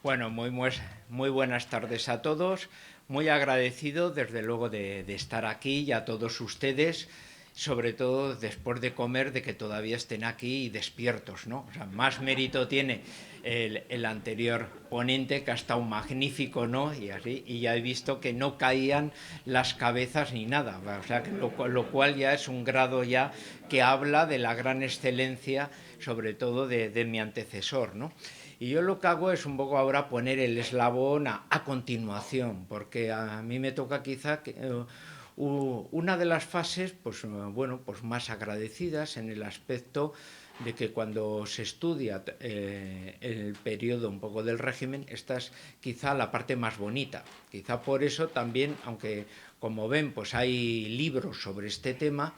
Bueno, muy buenas tardes a todos. Muy agradecido, desde luego, de estar aquí y a todos ustedes, sobre todo después de comer, de que todavía estén aquí y despiertos, ¿no? O sea, más mérito tiene el anterior ponente, que ha estado magnífico, ¿no? Y así, y ya he visto que no caían las cabezas ni nada, o sea, que lo cual ya es un grado ya que habla de la gran excelencia, sobre todo de mi antecesor, ¿no? Y yo lo que hago es un poco ahora poner el eslabón a continuación, porque a mí me toca quizá una de las fases, pues bueno, pues más agradecidas en el aspecto de que cuando se estudia el periodo un poco del régimen, esta es quizá la parte más bonita. Quizá por eso también, aunque como ven, pues hay libros sobre este tema,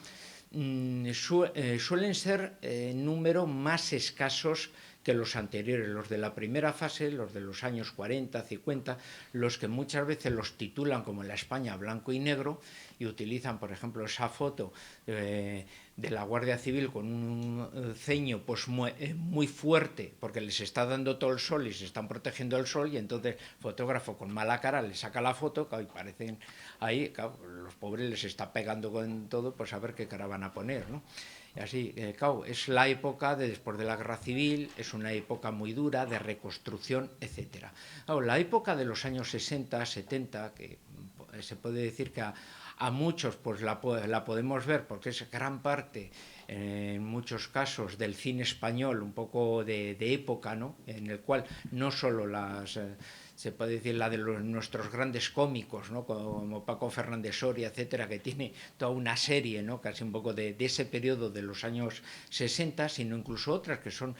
suelen ser en número más escasos que los anteriores, los de la primera fase, los de los años 40, 50, los que muchas veces los titulan como la España blanco y negro y utilizan, por ejemplo, esa foto de la Guardia Civil con un ceño pues muy fuerte porque les está dando todo el sol y se están protegiendo del sol, y entonces el fotógrafo con mala cara le saca la foto, claro, y parecen ahí, claro, los pobres les está pegando con todo, pues a ver qué cara van a poner, ¿no? Y así, claro, es la época de después de la guerra civil, es una época muy dura de reconstrucción, etcétera. Claro, la época de los años 60, 70, que se puede decir que a muchos pues la podemos ver porque es gran parte, en muchos casos, del cine español, un poco de época, ¿no? En el cual no solo se puede decir la de nuestros grandes cómicos, ¿no? Como Paco Fernández Soria, etcétera, que tiene toda una serie, ¿no? Casi un poco de ese periodo de los años 60, sino incluso otras que son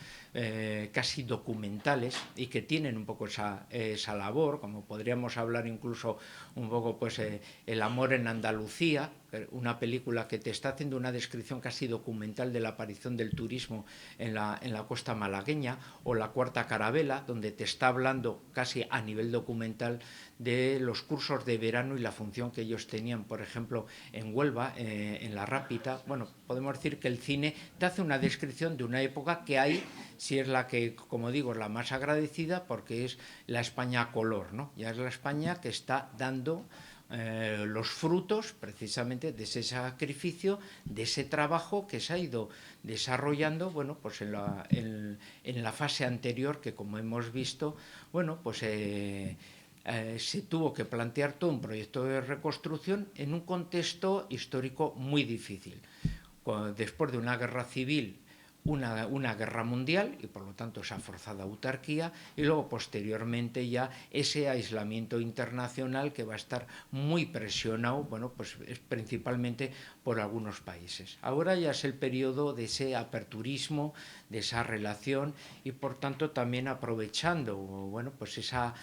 casi documentales y que tienen un poco esa labor, como podríamos hablar incluso un poco, pues, El amor en Andalucía, una película que te está haciendo una descripción casi documental de la aparición del turismo en la costa malagueña, o La cuarta carabela, donde te está hablando casi a nivel documental de los cursos de verano y la función que ellos tenían, por ejemplo, en Huelva, en La Rápita. Bueno, podemos decir que el cine te hace una descripción de una época que hay, si es la que, como digo, es la más agradecida, porque es la España a color, ¿no? Ya es la España que está dando los frutos precisamente de ese sacrificio, de ese trabajo que se ha ido desarrollando, bueno, pues en la fase anterior, que, como hemos visto, bueno, pues se tuvo que plantear todo un proyecto de reconstrucción en un contexto histórico muy difícil. Después de una guerra civil, una guerra mundial, y por lo tanto esa forzada autarquía, y luego posteriormente ya ese aislamiento internacional que va a estar muy presionado, bueno, pues principalmente por algunos países. Ahora ya es el periodo de ese aperturismo, de esa relación, y por tanto también aprovechando, bueno, pues esa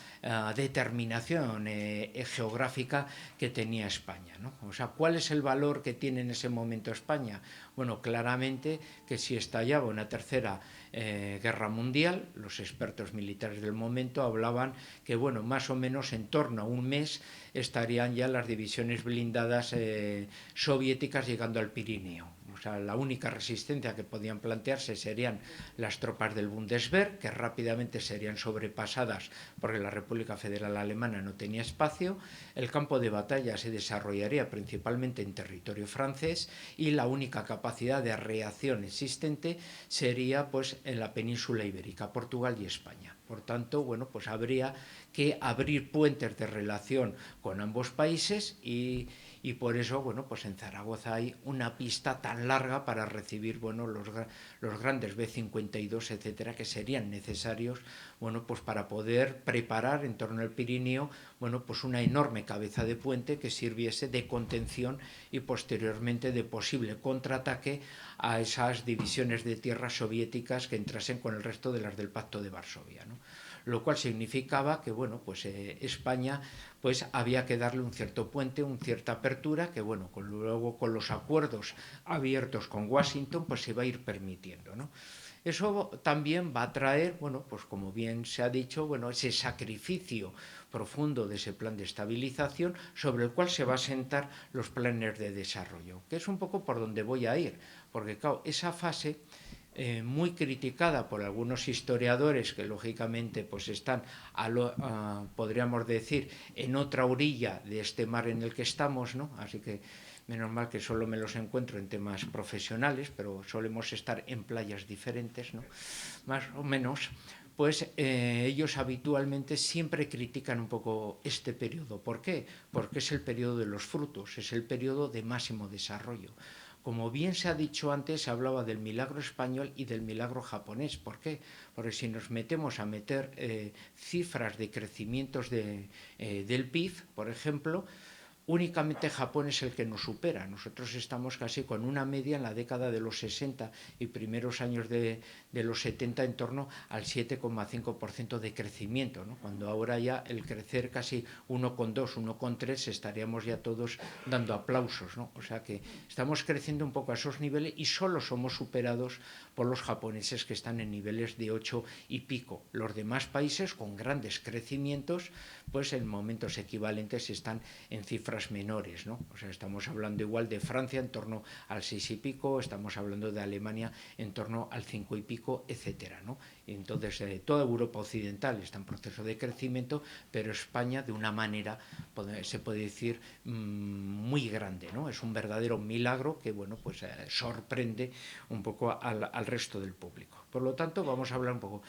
determinación geográfica que tenía España, ¿no? O sea, ¿cuál es el valor que tiene en ese momento España? Bueno, claramente que si estallaba una tercera guerra mundial, los expertos militares del momento hablaban que, bueno, más o menos en torno a un mes estarían ya las divisiones blindadas soviéticas llegando al Pirineo. O sea, la única resistencia que podían plantearse serían las tropas del Bundeswehr, que rápidamente serían sobrepasadas porque la República Federal Alemana no tenía espacio. El campo de batalla se desarrollaría principalmente en territorio francés, y la única capacidad de reacción existente sería, pues, en la península ibérica, Portugal y España. Por tanto, bueno, pues habría que abrir puentes de relación con ambos países, y por eso, bueno, pues en Zaragoza hay una pista tan larga para recibir, bueno, los grandes B-52, etcétera, que serían necesarios, bueno, pues para poder preparar en torno al Pirineo, bueno, pues una enorme cabeza de puente que sirviese de contención y posteriormente de posible contraataque a esas divisiones de tierras soviéticas que entrasen con el resto de las del Pacto de Varsovia, ¿no? Lo cual significaba que, bueno, pues España, pues había que darle un cierto puente, una cierta apertura, que, bueno, luego con los acuerdos abiertos con Washington, pues se va a ir permitiendo, ¿no? Eso también va a traer, bueno, pues como bien se ha dicho, bueno, ese sacrificio profundo de ese plan de estabilización, sobre el cual se va a sentar los planes de desarrollo, que es un poco por donde voy a ir, porque claro, esa fase muy criticada por algunos historiadores que lógicamente pues están, podríamos decir, en otra orilla de este mar en el que estamos, ¿no? Así que menos mal que solo me los encuentro en temas profesionales, pero solemos estar en playas diferentes, ¿no? Más o menos. Pues ellos habitualmente siempre critican un poco este periodo. ¿Por qué? Porque es el periodo de los frutos, es el periodo de máximo desarrollo. Como bien se ha dicho antes, se hablaba del milagro español y del milagro japonés. ¿Por qué? Porque si nos metemos a meter cifras de crecimientos del PIB, por ejemplo, únicamente Japón es el que nos supera. Nosotros estamos casi con una media en la década de los 60 y primeros años de los 70 en torno al 7,5% de crecimiento, ¿no? Cuando ahora ya el crecer casi 1,2, 1,3 estaríamos ya todos dando aplausos, ¿no? O sea que estamos creciendo un poco a esos niveles y solo somos superados por los japoneses, que están en niveles de 8 y pico. Los demás países con grandes crecimientos, pues en momentos equivalentes están en cifras menores, ¿no? O sea, estamos hablando igual de Francia en torno al 6 y pico, estamos hablando de Alemania en torno al 5 y pico, etcétera, ¿no? Y entonces toda Europa occidental está en proceso de crecimiento, pero España de una manera, se puede decir, muy grande, ¿no? Es un verdadero milagro que, bueno, pues sorprende un poco al resto del público. Por lo tanto, vamos a hablar un poco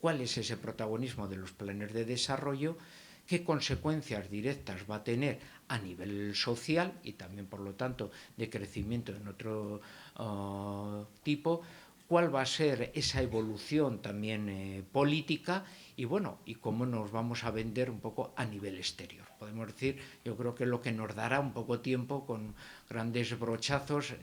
cuál es ese protagonismo de los planes de desarrollo, qué consecuencias directas va a tener a nivel social y también, por lo tanto, de crecimiento en otro tipo, cuál va a ser esa evolución también política y, bueno, y cómo nos vamos a vender un poco a nivel exterior. Podemos decir, yo creo que lo que nos dará un poco tiempo, con grandes brochazos,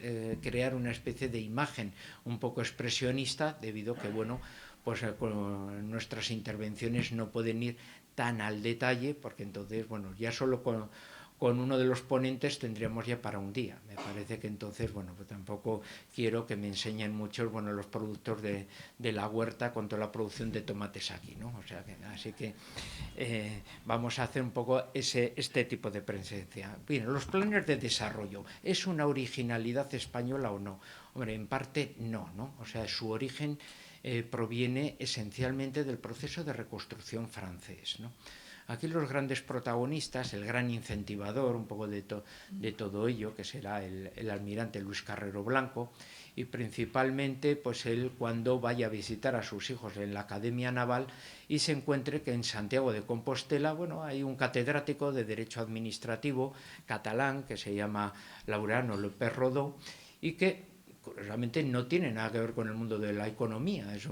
crear una especie de imagen un poco expresionista, debido a que, bueno, pues con nuestras intervenciones no pueden ir tan al detalle, porque entonces, bueno, ya solo con uno de los ponentes tendríamos ya para un día. Me parece que entonces, bueno, pues tampoco quiero que me enseñen muchos, bueno, los productos de la huerta con toda la producción de tomates aquí, ¿no? O sea, así que vamos a hacer un poco este tipo de presencia. Bien, los planes de desarrollo, ¿es una originalidad española o no? Hombre, en parte no, ¿no? O sea, su origen proviene esencialmente del proceso de reconstrucción francés, ¿no? Aquí los grandes protagonistas, el gran incentivador un poco de todo ello, que será el almirante Luis Carrero Blanco, y principalmente pues él, cuando vaya a visitar a sus hijos en la Academia Naval y se encuentre que en Santiago de Compostela, bueno, hay un catedrático de Derecho Administrativo catalán que se llama Laureano López Rodó, y que curiosamente no tiene nada que ver con el mundo de la economía, es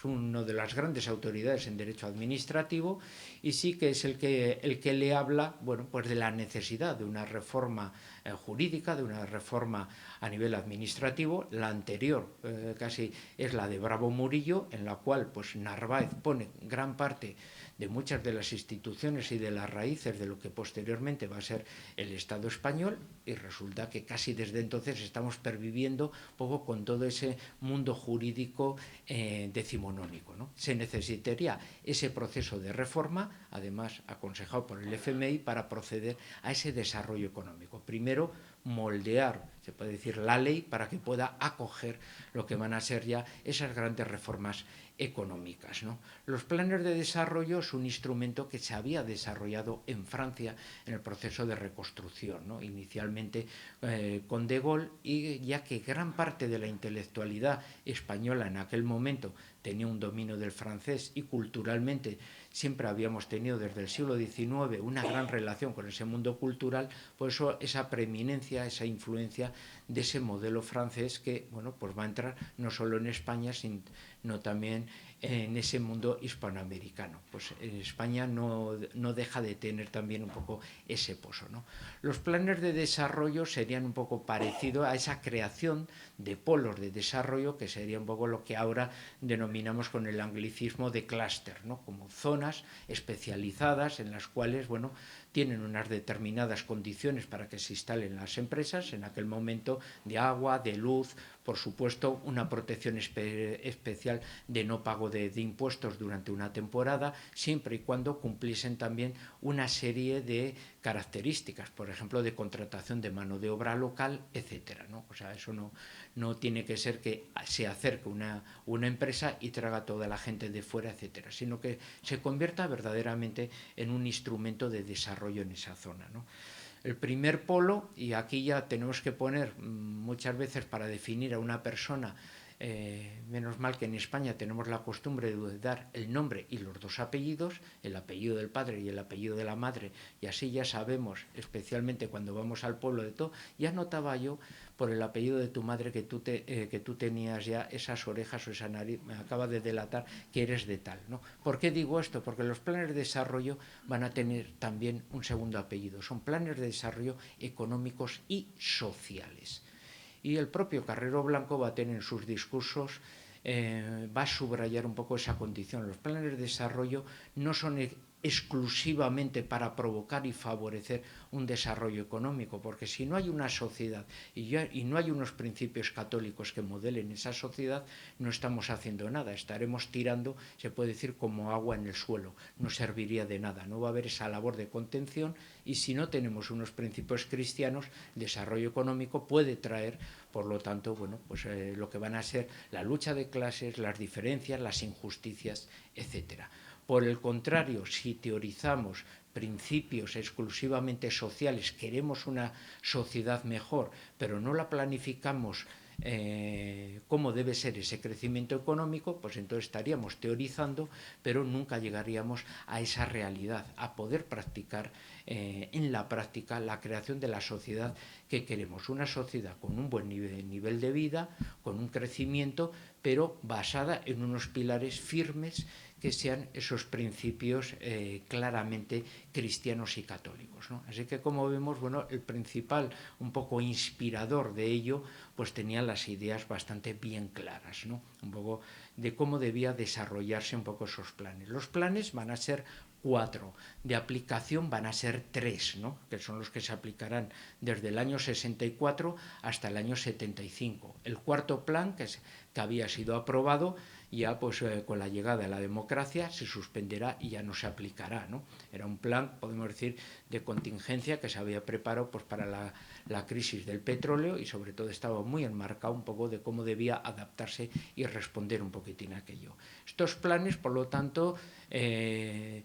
uno de las grandes autoridades en derecho administrativo, y sí que es el que le habla, bueno, pues de la necesidad de una reforma jurídica, de una reforma a nivel administrativo. La anterior casi es la de Bravo Murillo, en la cual pues Narváez pone gran parte de muchas de las instituciones y de las raíces de lo que posteriormente va a ser el Estado español, y resulta que casi desde entonces estamos perviviendo poco con todo ese mundo jurídico decimonónico, ¿no? Se necesitaría ese proceso de reforma, además aconsejado por el FMI, para proceder a ese desarrollo económico. Primero, moldear, se puede decir, la ley para que pueda acoger lo que van a ser ya esas grandes reformas económicas, ¿no? Los planes de desarrollo es un instrumento que se había desarrollado en Francia en el proceso de reconstrucción, ¿no? Inicialmente con De Gaulle, y ya que gran parte de la intelectualidad española en aquel momento tenía un dominio del francés, y culturalmente siempre habíamos tenido desde el siglo XIX una gran relación con ese mundo cultural, por eso esa preeminencia, esa influencia de ese modelo francés que, bueno, pues va a entrar no solo en España, sino también en ese mundo hispanoamericano. Pues en España no deja de tener también un poco ese pozo, ¿no? Los planes de desarrollo serían un poco parecidos a esa creación de polos de desarrollo, que sería un poco lo que ahora denominamos con el anglicismo de clúster, ¿no? Como zonas especializadas en las cuales, bueno, tienen unas determinadas condiciones para que se instalen las empresas, en aquel momento de agua, de luz, por supuesto una protección especial especial de no pago de impuestos durante una temporada, siempre y cuando cumpliesen también una serie de características, por ejemplo, de contratación de mano de obra local, etcétera, ¿no? O sea, eso no tiene que ser que se acerque una empresa y traga toda la gente de fuera, etcétera, sino que se convierta verdaderamente en un instrumento de desarrollo en esa zona, ¿no? El primer polo, y aquí ya tenemos que poner muchas veces para definir a una persona, menos mal que en España tenemos la costumbre de dar el nombre y los dos apellidos, el apellido del padre y el apellido de la madre, y así ya sabemos, especialmente cuando vamos al pueblo de todo, ya notaba yo por el apellido de tu madre que tú tenías ya esas orejas o esa nariz, me acaba de delatar que eres de tal, ¿no? ¿Por qué digo esto? Porque los planes de desarrollo van a tener también un segundo apellido, son planes de desarrollo económicos y sociales. Y el propio Carrero Blanco va a tener en sus discursos, va a subrayar un poco esa condición. Los planes de desarrollo no son exclusivamente para provocar y favorecer un desarrollo económico, porque si no hay una sociedad y no hay unos principios católicos que modelen esa sociedad, no estamos haciendo nada, estaremos tirando, se puede decir, como agua en el suelo, no serviría de nada, no va a haber esa labor de contención, y si no tenemos unos principios cristianos, el desarrollo económico puede traer, por lo tanto, bueno, pues lo que van a ser la lucha de clases, las diferencias, las injusticias, etcétera. Por el contrario, si teorizamos principios exclusivamente sociales, queremos una sociedad mejor, pero no la planificamos cómo debe ser ese crecimiento económico, pues entonces estaríamos teorizando, pero nunca llegaríamos a esa realidad, a poder practicar en la práctica la creación de la sociedad que queremos, una sociedad con un buen nivel de vida, con un crecimiento, pero basada en unos pilares firmes que sean esos principios claramente cristianos y católicos, ¿no? Así que, como vemos, bueno, el principal un poco inspirador de ello pues tenía las ideas bastante bien claras, ¿no? Un poco de cómo debía desarrollarse un poco esos planes. Los planes van a ser 4, de aplicación van a ser 3, ¿no? Que son los que se aplicarán desde el año 64 hasta el año 75. El cuarto plan, que había sido aprobado, ya pues con la llegada de la democracia se suspenderá y ya no se aplicará, ¿no? Era un plan, podemos decir, de contingencia que se había preparado pues para la crisis del petróleo, y sobre todo estaba muy enmarcado un poco de cómo debía adaptarse y responder un poquitín a aquello. Estos planes, por lo tanto, en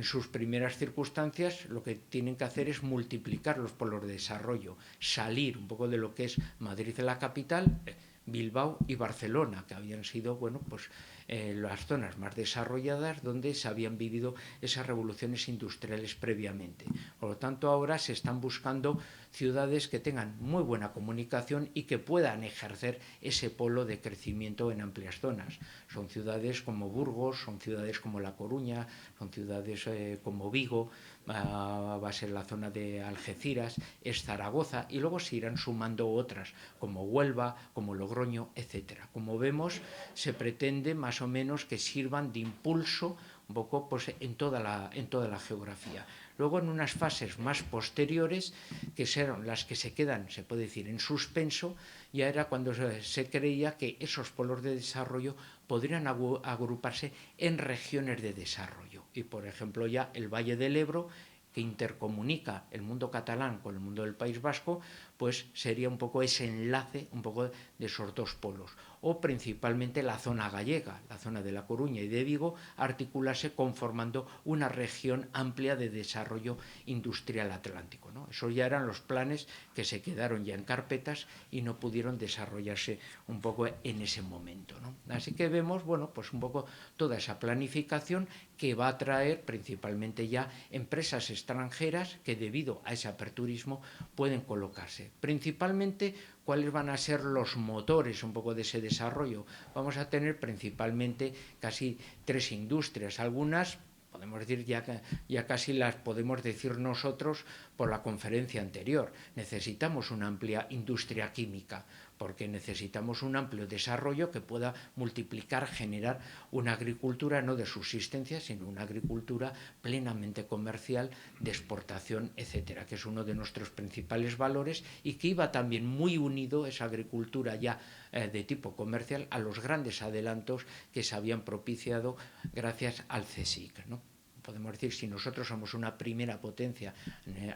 sus primeras circunstancias lo que tienen que hacer es multiplicarlos por los de desarrollo, salir un poco de lo que es Madrid la capital, Bilbao y Barcelona, que habían sido, bueno, pues las zonas más desarrolladas donde se habían vivido esas revoluciones industriales previamente. Por lo tanto, ahora se están buscando ciudades que tengan muy buena comunicación y que puedan ejercer ese polo de crecimiento en amplias zonas. Son ciudades como Burgos, son ciudades como La Coruña, son ciudades como Vigo, va a ser la zona de Algeciras, es Zaragoza, y luego se irán sumando otras como Huelva, como Logroño, etcétera. Como vemos, se pretende más o menos que sirvan de impulso un poco pues, en toda la geografía. Luego, en unas fases más posteriores, que serán las que se quedan, se puede decir, en suspenso, ya era cuando se creía que esos polos de desarrollo podrían agruparse en regiones de desarrollo. Y, por ejemplo, ya el Valle del Ebro, que intercomunica el mundo catalán con el mundo del País Vasco, pues sería un poco ese enlace un poco de esos dos polos. O principalmente la zona gallega, la zona de La Coruña y de Vigo, articularse conformando una región amplia de desarrollo industrial atlántico, ¿no? Esos ya eran los planes que se quedaron ya en carpetas y no pudieron desarrollarse un poco en ese momento, ¿no? Así que vemos, bueno, pues un poco toda esa planificación que va a traer principalmente ya empresas extranjeras que, debido a ese aperturismo, pueden colocarse. Principalmente, ¿cuáles van a ser los motores un poco de ese desarrollo? Vamos a tener principalmente casi 3 industrias, algunas podemos decir ya casi las podemos decir nosotros por la conferencia anterior. Necesitamos una amplia industria química, porque necesitamos un amplio desarrollo que pueda multiplicar, generar una agricultura no de subsistencia, sino una agricultura plenamente comercial, de exportación, etcétera, que es uno de nuestros principales valores y que iba también muy unido, esa agricultura ya de tipo comercial, a los grandes adelantos que se habían propiciado gracias al CSIC, ¿no? Podemos decir, si nosotros somos una primera potencia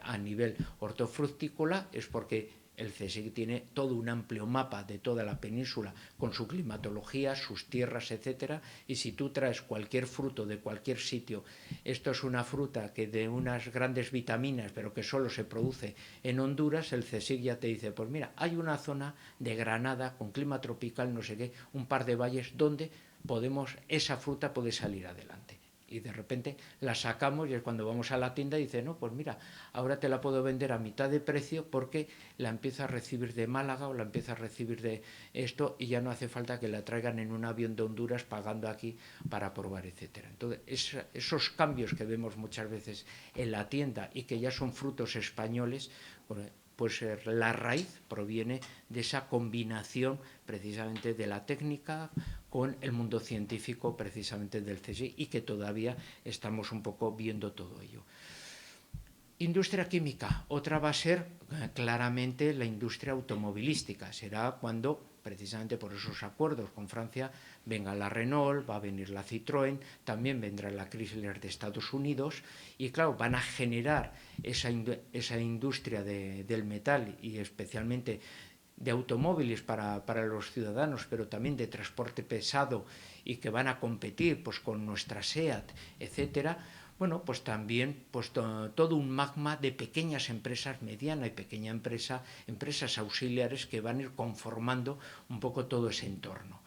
a nivel hortofrutícola, es porque el CSIC tiene todo un amplio mapa de toda la península con su climatología, sus tierras, etcétera, y si tú traes cualquier fruto de cualquier sitio, esto es una fruta que de unas grandes vitaminas, pero que solo se produce en Honduras, el CSIC ya te dice, pues mira, hay una zona de Granada con clima tropical, no sé qué, un par de valles donde esa fruta puede salir adelante. Y de repente la sacamos y es cuando vamos a la tienda y dice, no, pues mira, ahora te la puedo vender a mitad de precio porque la empiezo a recibir de Málaga o la empiezo a recibir de esto y ya no hace falta que la traigan en un avión de Honduras pagando aquí para probar, etcétera. Entonces, esos cambios que vemos muchas veces en la tienda y que ya son frutos españoles, pues la raíz proviene de esa combinación precisamente de la técnica con el mundo científico precisamente del CSIC y que todavía estamos un poco viendo todo ello. Industria química, otra va a ser claramente la industria automovilística, será cuando precisamente por esos acuerdos con Francia venga la Renault, va a venir la Citroën, también vendrá la Chrysler de Estados Unidos y claro, van a generar esa industria del metal y especialmente de automóviles para los ciudadanos, pero también de transporte pesado y que van a competir pues, con nuestra SEAT, etcétera. Bueno, pues también pues, todo un magma de pequeñas empresas, mediana y pequeña empresa, empresas auxiliares que van a ir conformando un poco todo ese entorno.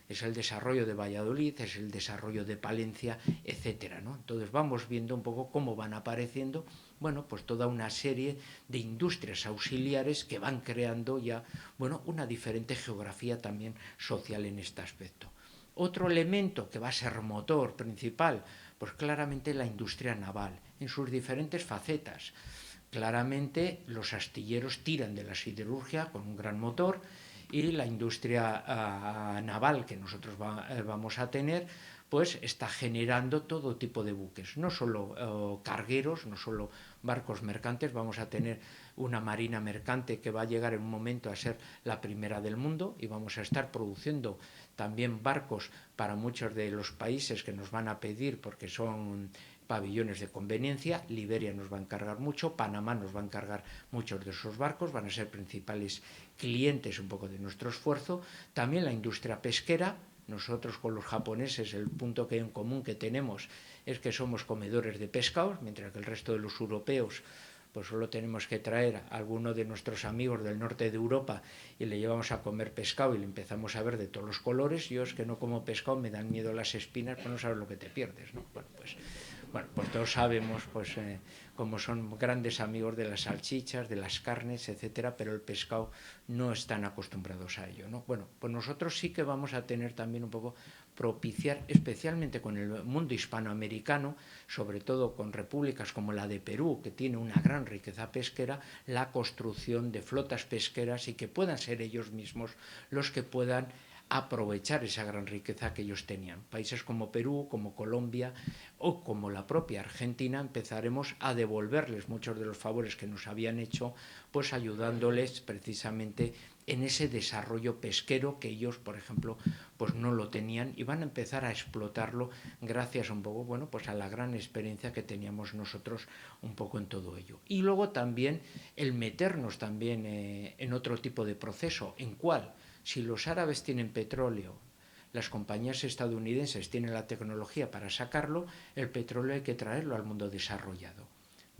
Es el desarrollo de Valladolid, es el desarrollo de Palencia, etcétera, ¿no? Entonces vamos viendo un poco cómo van apareciendo, bueno, pues toda una serie de industrias auxiliares que van creando ya, bueno, una diferente geografía también social en este aspecto. Otro elemento que va a ser motor principal, pues claramente la industria naval, en sus diferentes facetas. Claramente los astilleros tiran de la siderurgia con un gran motor y la industria naval que nosotros vamos a tener pues está generando todo tipo de buques, no solo cargueros, no solo barcos mercantes, vamos a tener una marina mercante que va a llegar en un momento a ser la primera del mundo y vamos a estar produciendo también barcos para muchos de los países que nos van a pedir porque son pabellones de conveniencia. Liberia nos va a encargar mucho, Panamá nos va a encargar muchos de esos barcos, van a ser principales clientes un poco de nuestro esfuerzo. También la industria pesquera. Nosotros con los japoneses el punto que en común que tenemos es que somos comedores de pescados, mientras que el resto de los europeos pues solo tenemos que traer a alguno de nuestros amigos del norte de Europa y le llevamos a comer pescado y le empezamos a ver de todos los colores. Yo es que no como pescado, me dan miedo las espinas, pues no sabes lo que te pierdes, ¿no? Bueno, pues todos sabemos pues, como son grandes amigos de las salchichas, de las carnes, etcétera, pero el pescado no están acostumbrados a ello, ¿no? Bueno, pues nosotros sí que vamos a tener también un poco propiciar, especialmente con el mundo hispanoamericano, sobre todo con repúblicas como la de Perú, que tiene una gran riqueza pesquera, la construcción de flotas pesqueras y que puedan ser ellos mismos los que puedan aprovechar esa gran riqueza que ellos tenían. Países como Perú, como Colombia o como la propia Argentina empezaremos a devolverles muchos de los favores que nos habían hecho, pues ayudándoles precisamente en ese desarrollo pesquero que ellos, por ejemplo, pues no lo tenían y van a empezar a explotarlo gracias un poco, bueno, pues a la gran experiencia que teníamos nosotros un poco en todo ello. Y luego también el meternos también en otro tipo de proceso, ¿en cuál? Si los árabes tienen petróleo, las compañías estadounidenses tienen la tecnología para sacarlo, el petróleo hay que traerlo al mundo desarrollado.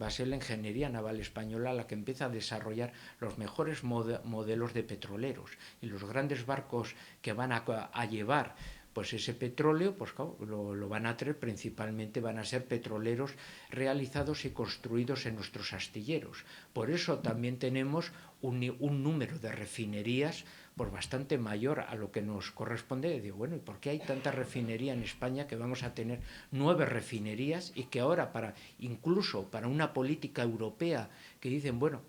Va a ser la ingeniería naval española la que empieza a desarrollar los mejores modelos de petroleros y los grandes barcos que van a llevar pues ese petróleo, pues claro, lo van a traer, principalmente van a ser petroleros realizados y construidos en nuestros astilleros. Por eso también tenemos un número de refinerías pues bastante mayor a lo que nos corresponde. Y digo, bueno, ¿y por qué hay tanta refinería en España que vamos a tener 9 refinerías y que ahora incluso para una política europea que dicen, bueno,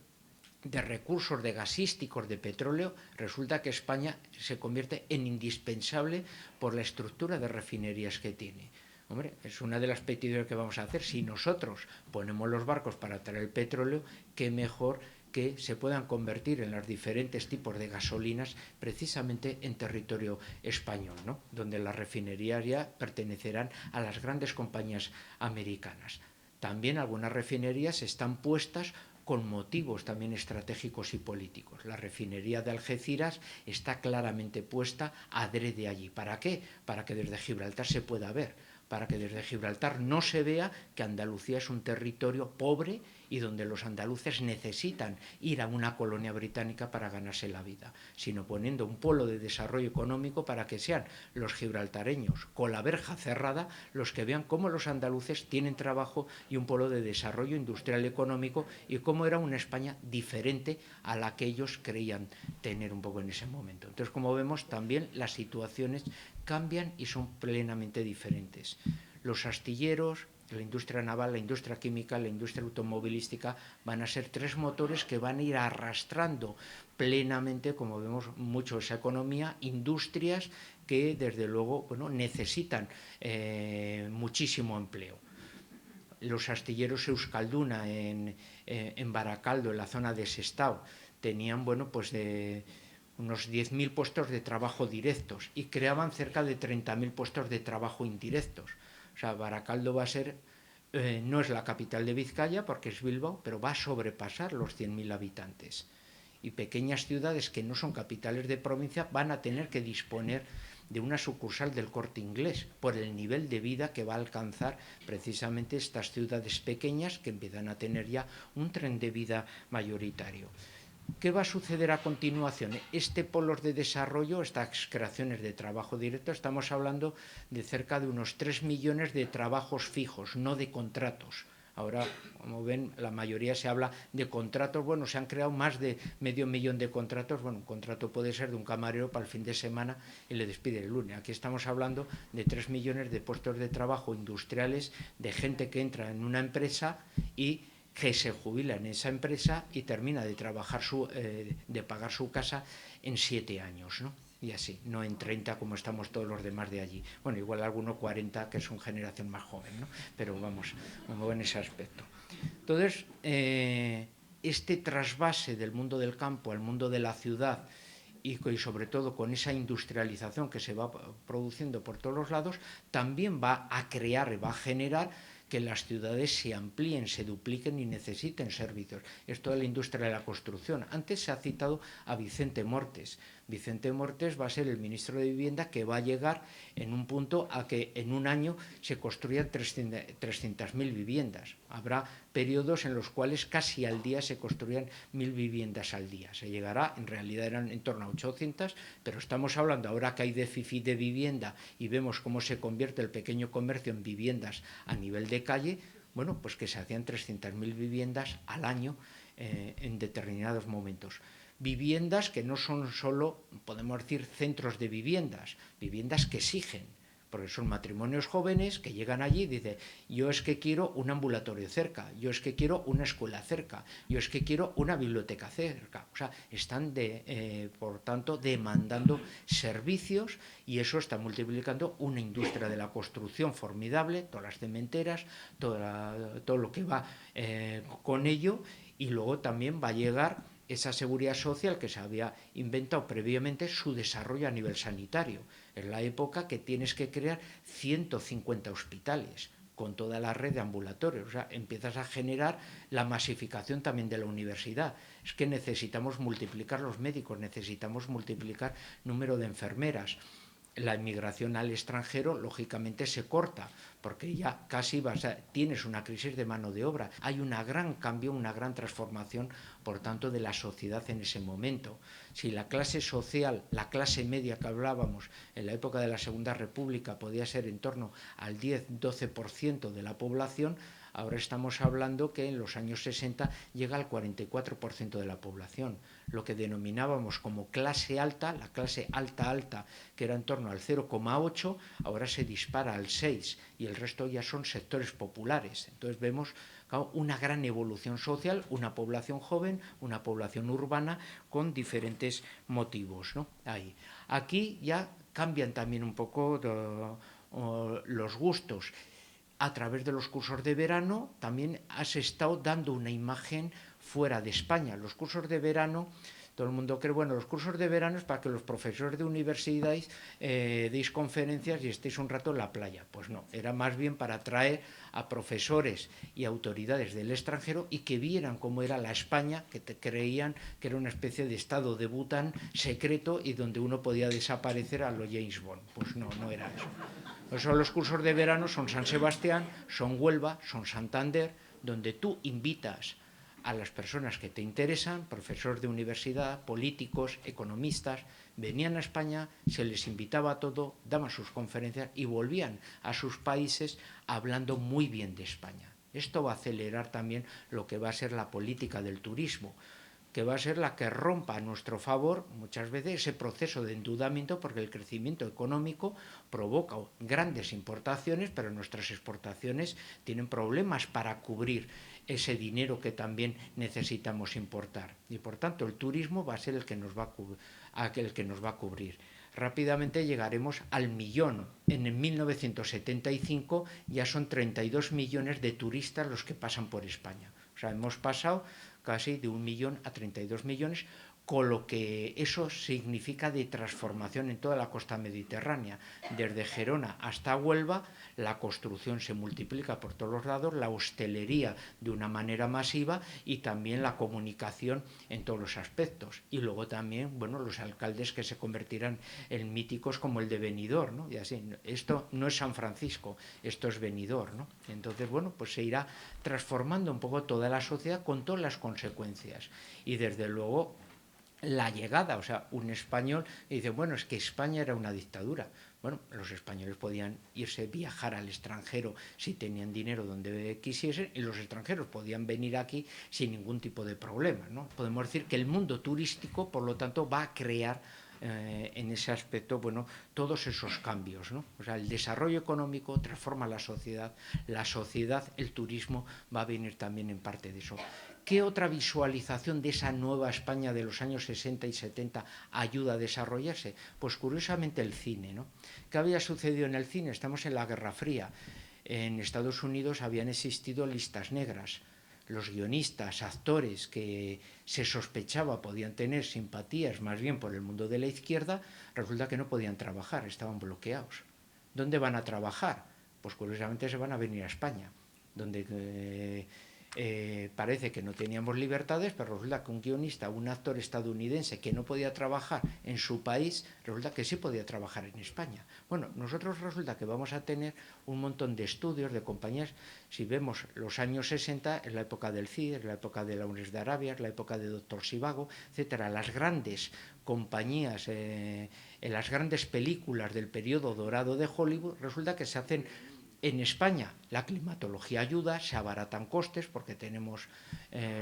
de recursos, de gasísticos, de petróleo, resulta que España se convierte en indispensable por la estructura de refinerías que tiene. Hombre, es una de las peticiones que vamos a hacer. Si nosotros ponemos los barcos para traer el petróleo, qué mejor que se puedan convertir en los diferentes tipos de gasolinas precisamente en territorio español, ¿no? Donde las refinerías ya pertenecerán a las grandes compañías americanas. También algunas refinerías están puestas con motivos también estratégicos y políticos. La refinería de Algeciras está claramente puesta adrede allí. ¿Para qué? Para que desde Gibraltar se pueda ver, para que desde Gibraltar no se vea que Andalucía es un territorio pobre y donde los andaluces necesitan ir a una colonia británica para ganarse la vida, sino poniendo un polo de desarrollo económico para que sean los gibraltareños con la verja cerrada los que vean cómo los andaluces tienen trabajo y un polo de desarrollo industrial y económico y cómo era una España diferente a la que ellos creían tener un poco en ese momento. Entonces, como vemos, también las situaciones cambian y son plenamente diferentes. Los astilleros, la industria naval, la industria química, la industria automovilística van a ser tres motores que van a ir arrastrando plenamente, como vemos mucho esa economía, industrias que desde luego necesitan muchísimo empleo. Los astilleros Euskalduna en Baracaldo, en la zona de Sestao, tenían unos 10.000 puestos de trabajo directos y creaban cerca de 30.000 puestos de trabajo indirectos. O sea, Baracaldo va a ser, no es la capital de Vizcaya porque es Bilbao, pero va a sobrepasar los 100.000 habitantes. Y pequeñas ciudades que no son capitales de provincia van a tener que disponer de una sucursal del Corte Inglés por el nivel de vida que va a alcanzar precisamente estas ciudades pequeñas que empiezan a tener ya un tren de vida mayoritario. ¿Qué va a suceder a continuación? Este polo de desarrollo, estas creaciones de trabajo directo, estamos hablando de cerca de unos 3 millones de trabajos fijos, no de contratos. Ahora, como ven, la mayoría se habla de contratos. Bueno, se han creado más de 500.000 de contratos. Bueno, un contrato puede ser de un camarero para el fin de semana y le despide el lunes. Aquí estamos hablando de 3 millones de puestos de trabajo industriales, de gente que entra en una empresa y que se jubila en esa empresa y termina de trabajar de pagar su casa en 7 años, ¿no? Y así, no en 30 como estamos todos los demás de allí. Bueno, igual alguno 40 que son generación más joven, ¿no? Pero vamos en ese aspecto. Entonces, este trasvase del mundo del campo al mundo de la ciudad y sobre todo con esa industrialización que se va produciendo por todos los lados, también va a crear, va a generar que las ciudades se amplíen, se dupliquen y necesiten servicios. Esto de la industria de la construcción. Antes se ha citado a Vicente Mortes. Vicente Mortes va a ser el ministro de Vivienda que va a llegar en un punto a que en un año se construyan 300.000 viviendas. Habrá periodos en los cuales casi al día se construyan 1.000 viviendas al día. Se llegará, en realidad eran en torno a 800, pero estamos hablando ahora que hay déficit de vivienda y vemos cómo se convierte el pequeño comercio en viviendas a nivel de calle, bueno, pues que se hacían 300.000 viviendas al año en determinados momentos. Viviendas que no son solo, podemos decir, centros de viviendas que exigen, porque son matrimonios jóvenes que llegan allí y dicen, yo es que quiero un ambulatorio cerca, yo es que quiero una escuela cerca, yo es que quiero una biblioteca cerca. O sea, están, por tanto, demandando servicios y eso está multiplicando una industria de la construcción formidable, todas las cementeras, todo lo que va con ello, y luego también va a llegar esa seguridad social que se había inventado previamente, su desarrollo a nivel sanitario. Es la época que tienes que crear 150 hospitales con toda la red de ambulatorios. O sea, empiezas a generar la masificación también de la universidad. Es que necesitamos multiplicar los médicos, necesitamos multiplicar número de enfermeras. La emigración al extranjero lógicamente se corta porque ya casi tienes una crisis de mano de obra. Hay un gran cambio, una gran transformación, por tanto, de la sociedad en ese momento. Si la clase social, la clase media que hablábamos en la época de la Segunda República podía ser en torno al 10-12% de la población, Ahora estamos hablando que en los años 60 llega al 44% de la población. Lo que denominábamos como clase alta, la clase alta alta, que era en torno al 0,8, ahora se dispara al 6 y el resto ya son sectores populares. Entonces vemos una gran evolución social, una población joven, una población urbana con diferentes motivos, ¿no? Ahí. Aquí ya cambian también un poco los gustos. A través de los cursos de verano también has estado dando una imagen fuera de España. Los cursos de verano, todo el mundo cree, bueno, los cursos de verano es para que los profesores de universidades deis conferencias y estéis un rato en la playa. Pues no, era más bien para atraer a profesores y autoridades del extranjero y que vieran cómo era la España, que creían que era una especie de estado de Bután secreto y donde uno podía desaparecer a lo James Bond. Pues no, no era eso. Por eso los cursos de verano son San Sebastián, son Huelva, son Santander, donde tú invitas a las personas que te interesan, profesores de universidad, políticos, economistas, venían a España, se les invitaba a todo, daban sus conferencias y volvían a sus países hablando muy bien de España. Esto va a acelerar también lo que va a ser la política del turismo, que va a ser la que rompa a nuestro favor muchas veces ese proceso de endeudamiento, porque el crecimiento económico provoca grandes importaciones, pero nuestras exportaciones tienen problemas para cubrir ese dinero que también necesitamos importar. Y por tanto el turismo va a ser el que nos va a cubrir. Rápidamente llegaremos al millón. En el 1975 ya son 32 millones de turistas los que pasan por España. O sea, hemos pasado casi de 1 millón a 32 millones, con lo que eso significa de transformación en toda la costa mediterránea. Desde Gerona hasta Huelva, la construcción se multiplica por todos los lados, la hostelería de una manera masiva y también la comunicación en todos los aspectos. Y luego también, bueno, los alcaldes que se convertirán en míticos como el de Benidorm, ¿no? Y así, esto no es San Francisco, esto es Benidorm, ¿no? Entonces, bueno, pues se irá transformando un poco toda la sociedad con todas las consecuencias. Y desde luego la llegada, o sea, un español que dice, bueno, es que España era una dictadura. Bueno, los españoles podían irse, viajar al extranjero si tenían dinero donde quisiesen, y los extranjeros podían venir aquí sin ningún tipo de problema, ¿no? Podemos decir que el mundo turístico, por lo tanto, va a crear en ese aspecto, bueno, todos esos cambios, ¿no? O sea, el desarrollo económico transforma la sociedad, el turismo va a venir también en parte de eso. ¿Qué otra visualización de esa nueva España de los años 60 y 70 ayuda a desarrollarse? Pues curiosamente el cine, ¿no? ¿Qué había sucedido en el cine? Estamos en la Guerra Fría. En Estados Unidos habían existido listas negras. Los guionistas, actores que se sospechaba podían tener simpatías más bien por el mundo de la izquierda, resulta que no podían trabajar, estaban bloqueados. ¿Dónde van a trabajar? Pues curiosamente se van a venir a España, donde parece que no teníamos libertades, pero resulta que un guionista, un actor estadounidense que no podía trabajar en su país, resulta que sí podía trabajar en España. Bueno, nosotros resulta que vamos a tener un montón de estudios de compañías. Si vemos los años 60, es la época del CID, es la época de Lawrence de Arabia, es la época de Doctor Zhivago, etcétera. Las grandes compañías, en las grandes películas del periodo dorado de Hollywood, resulta que se hacen en España. La climatología ayuda, se abaratan costes porque tenemos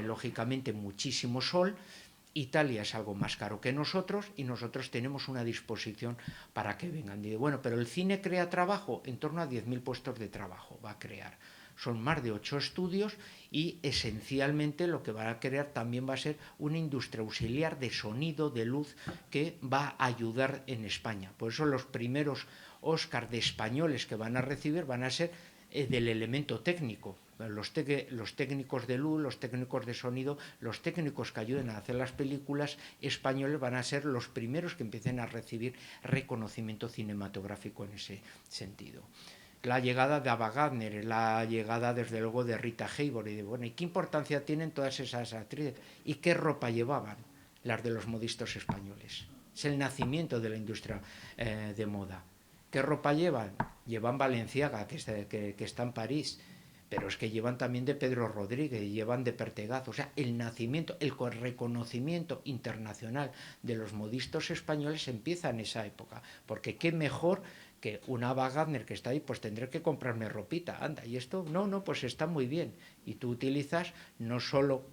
lógicamente muchísimo sol. Italia es algo más caro que nosotros y nosotros tenemos una disposición para que vengan. Y bueno, pero el cine crea trabajo, en torno a 10.000 puestos de trabajo va a crear. Son más de 8 estudios y esencialmente lo que va a crear también va a ser una industria auxiliar de sonido, de luz, que va a ayudar en España. Por eso los primeros Óscar de españoles que van a recibir van a ser del elemento técnico. Los técnicos de luz, los técnicos de sonido, los técnicos que ayuden a hacer las películas españoles van a ser los primeros que empiecen a recibir reconocimiento cinematográfico en ese sentido. La llegada de Ava Gardner, la llegada desde luego de Rita Hayworth, y bueno, ¿y qué importancia tienen todas esas actrices? ¿Y qué ropa llevaban? Las de los modistas españoles. Es el nacimiento de la industria de moda. ¿Qué ropa llevan? Llevan Balenciaga, que está en París, pero es que llevan también de Pedro Rodríguez, llevan de Pertegaz. O sea, el nacimiento, el reconocimiento internacional de los modistas españoles empieza en esa época, porque qué mejor que una Ava Gardner que está ahí, pues tendré que comprarme ropita, anda, y esto, no, no, pues está muy bien. Y tú utilizas no solo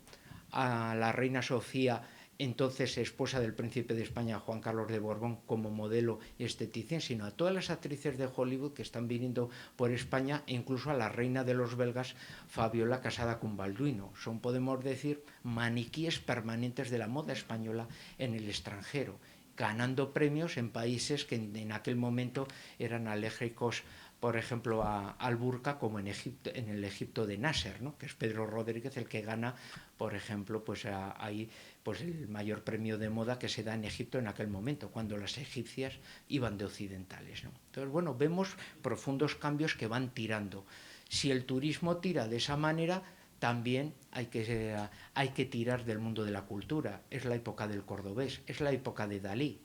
a la reina Sofía, entonces esposa del príncipe de España Juan Carlos de Borbón, como modelo esteticien, sino a todas las actrices de Hollywood que están viniendo por España, e incluso a la reina de los belgas Fabiola, casada con Balduino. Son, podemos decir, maniquíes permanentes de la moda española en el extranjero, ganando premios en países que en aquel momento eran alérgicos, por ejemplo, al burka, como en Egipto, en el Egipto de Nasser, ¿no? Que es Pedro Rodríguez el que gana, por ejemplo, pues ahí pues el mayor premio de moda que se da en Egipto en aquel momento, cuando las egipcias iban de occidentales, ¿no? Entonces, bueno, vemos profundos cambios que van tirando. Si el turismo tira de esa manera, también hay que tirar del mundo de la cultura. Es la época del cordobés, es la época de Dalí.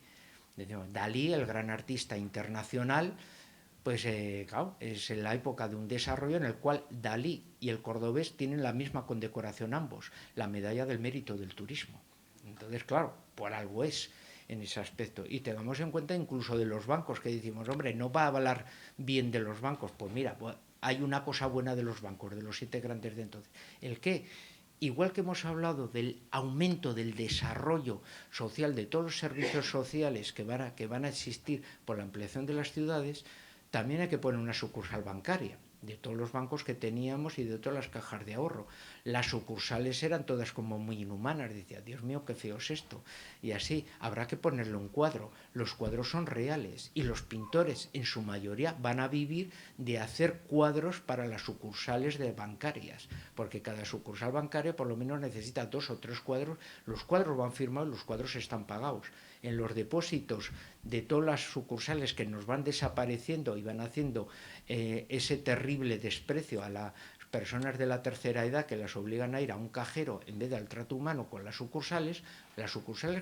Dalí, el gran artista internacional, pues claro, es en la época de un desarrollo en el cual Dalí y el cordobés tienen la misma condecoración ambos, la medalla del mérito del turismo. Entonces, claro, por algo es en ese aspecto. Y tengamos en cuenta incluso de los bancos, que decimos, hombre, no va a hablar bien de los bancos. Pues mira, hay una cosa buena de los bancos, de los 7 grandes de entonces. ¿El qué? Igual que hemos hablado del aumento del desarrollo social de todos los servicios sociales que van a existir por la ampliación de las ciudades, también hay que poner una sucursal bancaria de todos los bancos que teníamos y de todas las cajas de ahorro. Las sucursales eran todas como muy inhumanas, decía, Dios mío, qué feo es esto. Y así, habrá que ponerle un cuadro. Los cuadros son reales y los pintores, en su mayoría, van a vivir de hacer cuadros para las sucursales de bancarias, porque cada sucursal bancaria por lo menos necesita 2 o 3 cuadros. Los cuadros van firmados, los cuadros están pagados. En los depósitos de todas las sucursales que nos van desapareciendo y van haciendo ese terrible desprecio a las personas de la tercera edad, que las obligan a ir a un cajero en vez del trato humano con las sucursales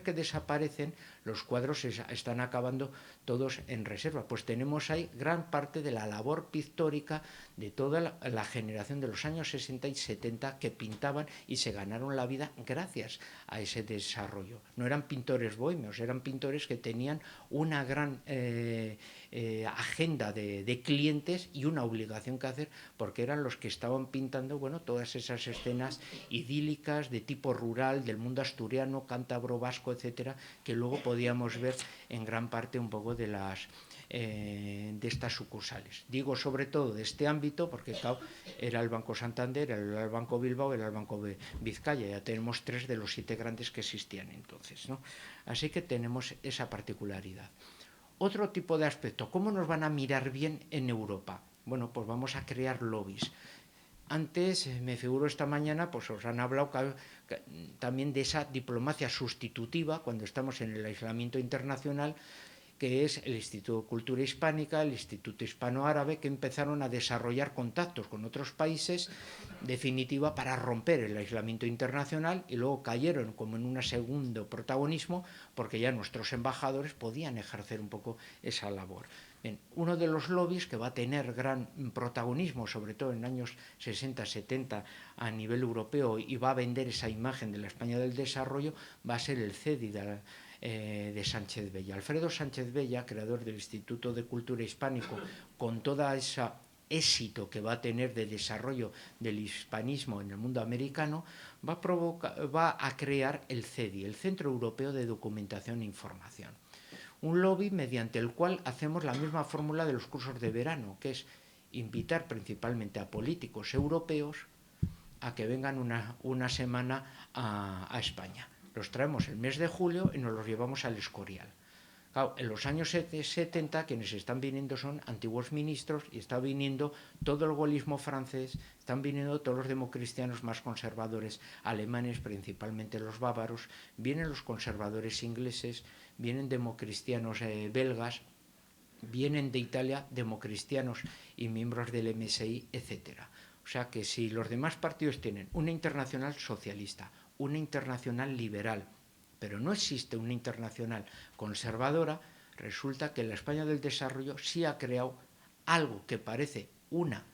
que desaparecen, los cuadros están acabando todos en reserva. Pues tenemos ahí gran parte de la labor pictórica de toda la generación de los años 60 y 70 que pintaban y se ganaron la vida gracias a ese desarrollo. No eran pintores bohemios, eran pintores que tenían una gran agenda de clientes y una obligación que hacer, porque eran los que estaban pintando, bueno, todas esas escenas idílicas de tipo rural, del mundo asturiano, cántabro, vasco, etcétera, que luego podíamos ver en gran parte un poco de de estas sucursales. Digo sobre todo de este ámbito porque claro, era el Banco Santander, era el Banco Bilbao, era el Banco Vizcaya. Ya tenemos 3 de los 7 grandes que existían entonces, ¿no? Así que tenemos esa particularidad. Otro tipo de aspecto, ¿cómo nos van a mirar bien en Europa? Bueno, pues vamos a crear lobbies. Antes, me figuro esta mañana, pues os han hablado también de esa diplomacia sustitutiva cuando estamos en el aislamiento internacional, que es el Instituto de Cultura Hispánica, el Instituto Hispano-Árabe, que empezaron a desarrollar contactos con otros países, definitiva, para romper el aislamiento internacional, y luego cayeron como en un segundo protagonismo, porque ya nuestros embajadores podían ejercer un poco esa labor. Bien, uno de los lobbies que va a tener gran protagonismo, sobre todo en años 60-70 a nivel europeo, y va a vender esa imagen de la España del desarrollo, va a ser el CEDI de Sánchez Bella. Alfredo Sánchez Bella, creador del Instituto de Cultura Hispánico, con toda ese éxito que va a tener de desarrollo del hispanismo en el mundo americano, va a crear el CEDI, el Centro Europeo de Documentación e Información. Un lobby mediante el cual hacemos la misma fórmula de los cursos de verano, que es invitar principalmente a políticos europeos a que vengan una semana a España. Los traemos el mes de julio y nos los llevamos al Escorial. Claro, en los años 70 quienes están viniendo son antiguos ministros y está viniendo todo el gaullismo francés, están viniendo todos los democristianos más conservadores alemanes, principalmente los bávaros, vienen los conservadores ingleses, vienen democristianos belgas, vienen de Italia democristianos y miembros del MSI, etcétera. O sea que si los demás partidos tienen una internacional socialista, una internacional liberal, pero no existe una internacional conservadora, resulta que la España del desarrollo sí ha creado algo que parece una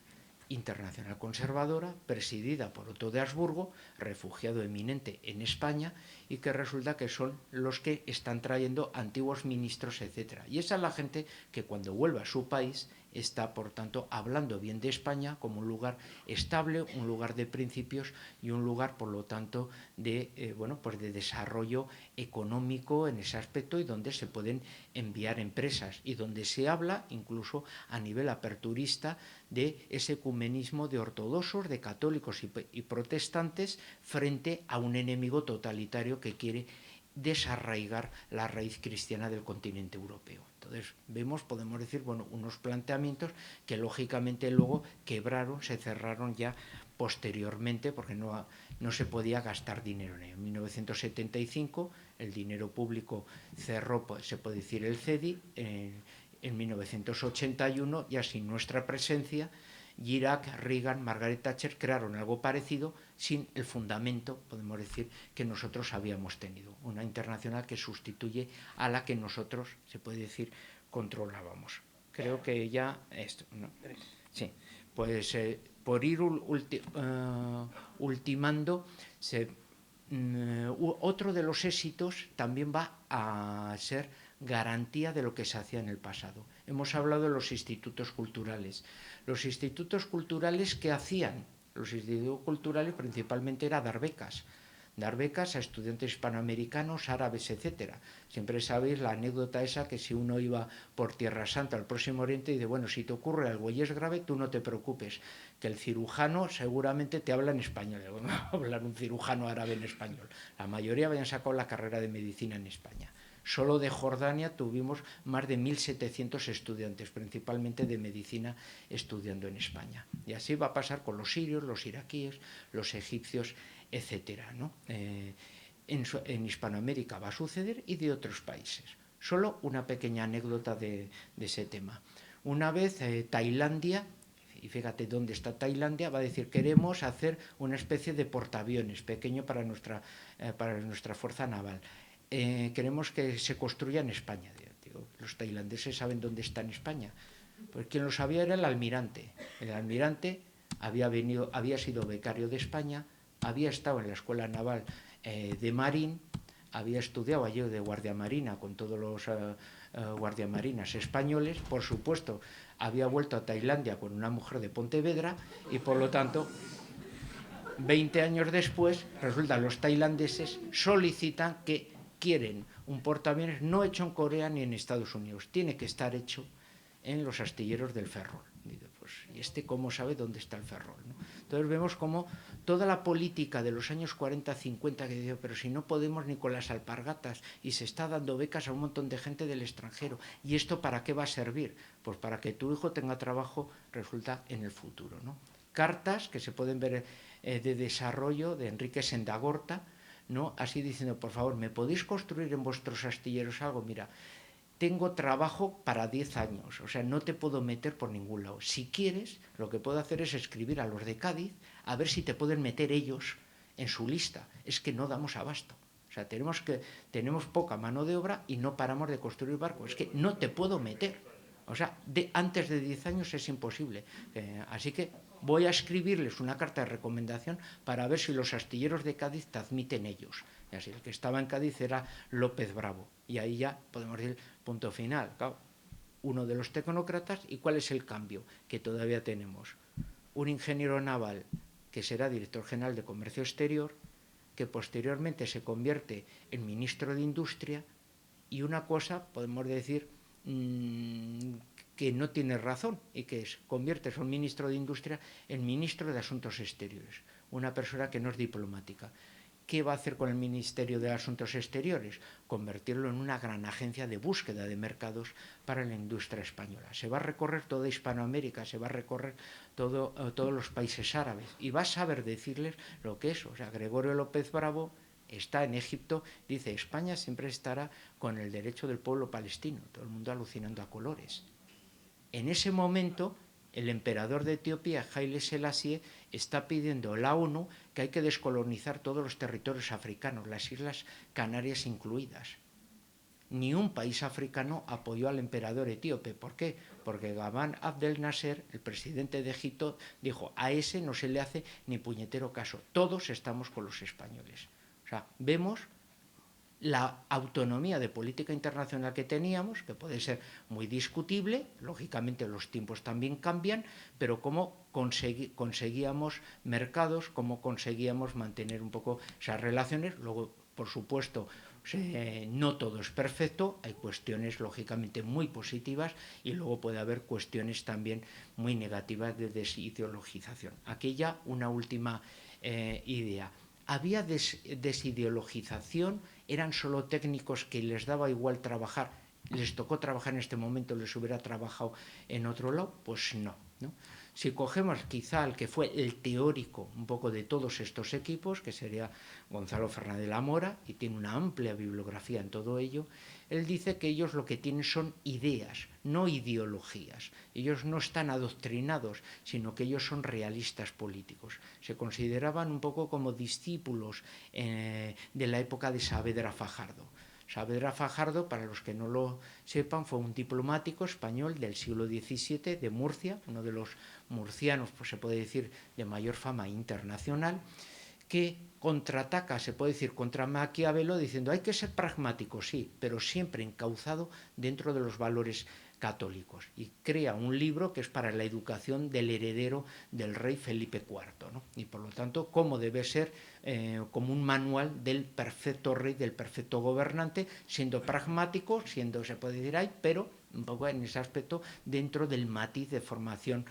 internacional conservadora, presidida por Otto de Habsburgo, refugiado eminente en España, y que resulta que son los que están trayendo antiguos ministros, etc. Y esa es la gente que cuando vuelva a su país está, por tanto, hablando bien de España como un lugar estable, un lugar de principios y un lugar, por lo tanto, de, pues de desarrollo económico en ese aspecto, y donde se pueden enviar empresas y donde se habla incluso a nivel aperturista de ese ecumenismo de ortodoxos, de católicos y protestantes frente a un enemigo totalitario que quiere desarraigar la raíz cristiana del continente europeo. Entonces vemos, podemos decir, unos planteamientos que lógicamente luego quebraron, se cerraron ya posteriormente, porque no se podía gastar dinero en ello. En 1975 el dinero público cerró, se puede decir, el CEDI. En 1981, ya sin nuestra presencia, Chirac, Reagan, Margaret Thatcher crearon algo parecido sin el fundamento, podemos decir, que nosotros habíamos tenido. Una internacional que sustituye a la que nosotros, se puede decir, controlábamos. Creo que ya esto, ¿no? Sí, pues por ir ultimando, otro de los éxitos también va a ser garantía de lo que se hacía en el pasado. Hemos hablado de los institutos culturales. Los institutos culturales, ¿qué hacían? Los institutos culturales principalmente era dar becas a estudiantes hispanoamericanos, árabes, etc. Siempre sabéis la anécdota esa, que si uno iba por Tierra Santa al Próximo Oriente y dice, bueno, si te ocurre algo y es grave, tú no te preocupes, que el cirujano seguramente te habla en español. Bueno, hablar un cirujano árabe en español. La mayoría habían sacado la carrera de medicina en España. Solo de Jordania tuvimos más de 1.700 estudiantes, principalmente de medicina, estudiando en España. Y así va a pasar con los sirios, los iraquíes, los egipcios, etcétera, ¿no? En Hispanoamérica va a suceder, y de otros países. Solo una pequeña anécdota de ese tema. Una vez Tailandia, y fíjate dónde está Tailandia, va a decir, queremos hacer una especie de portaaviones pequeño para nuestra fuerza naval. Queremos que se construya en España. Digo, los tailandeses saben dónde está en España. Pues quien lo sabía era el almirante. El almirante había sido becario de España, había estado en la Escuela Naval de Marín, había estudiado allí de guardia marina con todos los guardiamarinas españoles, por supuesto había vuelto a Tailandia con una mujer de Pontevedra, y por lo tanto 20 años después resulta los tailandeses solicitan que quieren un portaaviones no hecho en Corea ni en Estados Unidos, tiene que estar hecho en los astilleros del Ferrol. Pues, ¿y este cómo sabe dónde está el Ferrol, ¿no? Entonces vemos como toda la política de los años 40-50, que dice, pero si no podemos ni con las alpargatas, y se está dando becas a un montón de gente del extranjero, ¿y esto para qué va a servir? Pues para que tu hijo tenga trabajo, resulta, en el futuro, ¿no? Cartas que se pueden ver de desarrollo de Enrique Sendagorta, ¿no? Así diciendo, por favor, ¿me podéis construir en vuestros astilleros algo? Mira, tengo trabajo para 10 años, o sea, no te puedo meter por ningún lado. Si quieres, lo que puedo hacer es escribir a los de Cádiz a ver si te pueden meter ellos en su lista. Es que no damos abasto. O sea, tenemos poca mano de obra y no paramos de construir barcos. Es que no te puedo meter. O sea, antes de 10 años es imposible. Así que voy a escribirles una carta de recomendación para ver si los astilleros de Cádiz te admiten ellos. Y así, el que estaba en Cádiz era López Bravo. Y ahí ya podemos decir punto final. Claro, uno de los tecnócratas. ¿Y cuál es el cambio que todavía tenemos? Un ingeniero naval que será director general de Comercio Exterior, que posteriormente se convierte en ministro de Industria, y una cosa, podemos decir, que no tiene razón, y que convierte a un ministro de Industria en ministro de Asuntos Exteriores, una persona que no es diplomática. ¿Qué va a hacer con el Ministerio de Asuntos Exteriores? Convertirlo en una gran agencia de búsqueda de mercados para la industria española. Se va a recorrer toda Hispanoamérica, se va a recorrer todos los países árabes, y va a saber decirles lo que es. O sea, Gregorio López Bravo está en Egipto, dice, España siempre estará con el derecho del pueblo palestino, todo el mundo alucinando a colores. En ese momento, el emperador de Etiopía, Haile Selassie, está pidiendo a la ONU que hay que descolonizar todos los territorios africanos, las Islas Canarias incluidas. ni un país africano apoyó al emperador etíope. ¿Por qué? Porque Gamal Abdel Nasser, el presidente de Egipto, dijo: a ese no se le hace ni puñetero caso, todos estamos con los españoles. O sea, vemos la autonomía de política internacional que teníamos, que puede ser muy discutible, lógicamente los tiempos también cambian, pero cómo conseguíamos mercados, cómo conseguíamos mantener un poco esas relaciones. Luego, por supuesto, no todo es perfecto, hay cuestiones lógicamente muy positivas y luego puede haber cuestiones también muy negativas de desideologización. Aquí ya una última idea. Había desideologización, eran solo técnicos que les daba igual trabajar, les tocó trabajar en este momento, les hubiera trabajado en otro lado, pues no, ¿no? Si cogemos quizá al que fue el teórico un poco de todos estos equipos, que sería Gonzalo Fernández de la Mora, y tiene una amplia bibliografía en todo ello, él dice que ellos lo que tienen son ideas, no ideologías. Ellos no están adoctrinados, sino que ellos son realistas políticos. Se consideraban un poco como discípulos de la época de Saavedra Fajardo. Saavedra Fajardo, para los que no lo sepan, fue un diplomático español del siglo XVII de Murcia, uno de los murcianos, pues se puede decir, de mayor fama internacional, que contraataca, se puede decir, contra Maquiavelo, diciendo: hay que ser pragmático, sí, pero siempre encauzado dentro de los valores católicos. Y crea un libro que es para la educación del heredero del rey Felipe IV, ¿no? Y por lo tanto, cómo debe ser como un manual del perfecto rey, del perfecto gobernante, siendo pragmático, siendo, se puede decir, pero un poco en ese aspecto, dentro del matiz de formación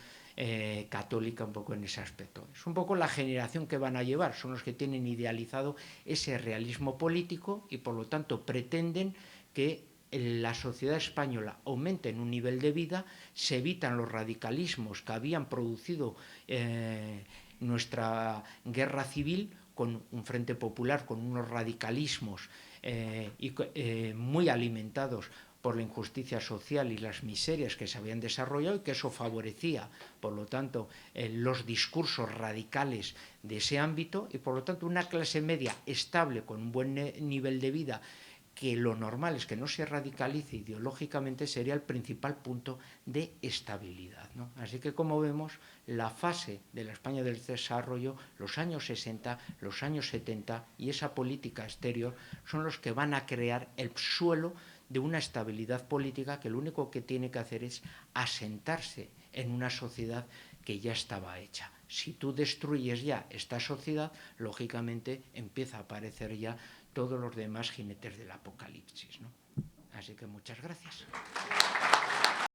católica, un poco en ese aspecto. Es un poco la generación que van a llevar, son los que tienen idealizado ese realismo político y por lo tanto pretenden que la sociedad española aumente en un nivel de vida, se evitan los radicalismos que habían producido nuestra guerra civil, con un frente popular, con unos radicalismos muy alimentados por la injusticia social y las miserias que se habían desarrollado, y que eso favorecía, por lo tanto, los discursos radicales de ese ámbito, y por lo tanto una clase media estable con un buen nivel de vida, que lo normal es que no se radicalice ideológicamente, sería el principal punto de estabilidad, ¿no? Así que, como vemos, la fase de la España del desarrollo, los años 60, los años 70 y esa política exterior son los que van a crear el suelo de una estabilidad política que lo único que tiene que hacer es asentarse en una sociedad que ya estaba hecha. Si tú destruyes ya esta sociedad, lógicamente empieza a aparecer ya todos los demás jinetes del apocalipsis, ¿no? Así que muchas gracias.